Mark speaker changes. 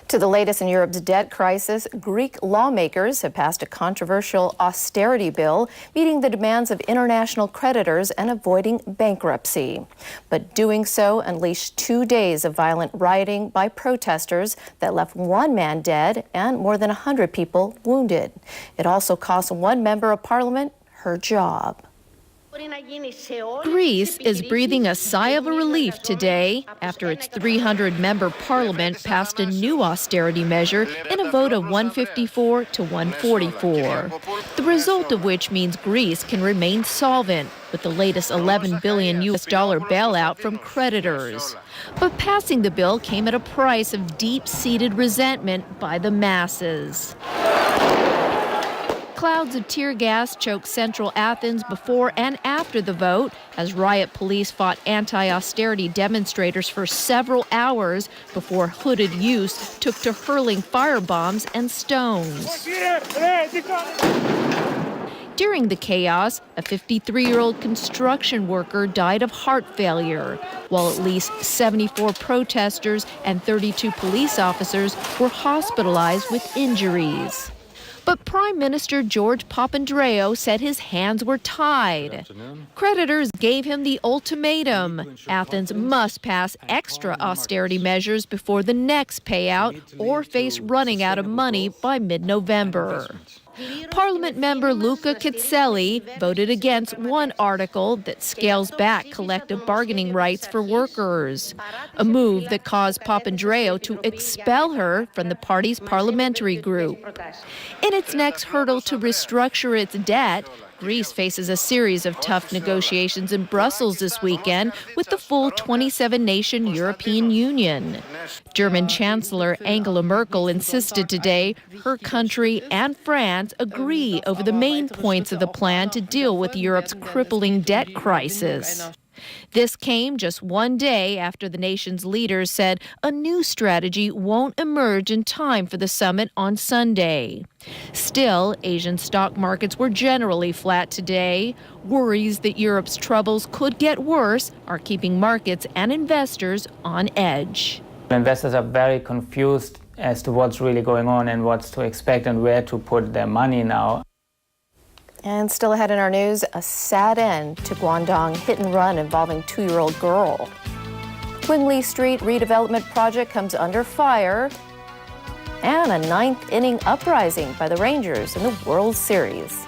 Speaker 1: To the latest in Europe's debt crisis, Greek lawmakers have passed a controversial austerity bill, meeting the demands of international creditors and avoiding bankruptcy. But doing so unleashed 2 days of violent rioting by protesters that left one man dead and more than 100 people wounded. It also cost one member of parliament her job.
Speaker 2: Greece is breathing a sigh of relief today after its 300-member parliament passed a new austerity measure in a vote of 154 to 144. The result of which means Greece can remain solvent with the latest $11 billion bailout from creditors. But passing the bill came at a price of deep-seated resentment by the masses. Clouds of tear gas choked central Athens before and after the vote as riot police fought anti-austerity demonstrators for several hours before hooded youths took to hurling firebombs and stones. During the chaos, a 53-year-old construction worker died of heart failure, while at least 74 protesters and 32 police officers were hospitalized with injuries. But Prime Minister George Papandreou said his hands were tied. Creditors gave him the ultimatum. Athens must pass extra austerity measures before the next payout or face running out of money by mid-November. Parliament member Luca Kitselli voted against one article that scales back collective bargaining rights for workers, a move that caused Papandreou to expel her from the party's parliamentary group. In its next hurdle to restructure its debt, Greece faces a series of tough negotiations in Brussels this weekend with the full 27-nation European Union. German Chancellor Angela Merkel insisted today her country and France agree over the main points of the plan to deal with Europe's crippling debt crisis. This came just one day after the nation's leaders said a new strategy won't emerge in time for the summit on Sunday. Still, Asian stock markets were generally flat today. Worries that Europe's troubles could get worse are keeping markets and investors on edge.
Speaker 3: Investors are very confused as to what's really going on and what's to expect and where to put their money now.
Speaker 1: And still ahead in our news, a sad end to Guangdong hit and run involving 2-year-old girl. Quingley Street redevelopment project comes under fire. And a 9th inning uprising by the Rangers in the World Series.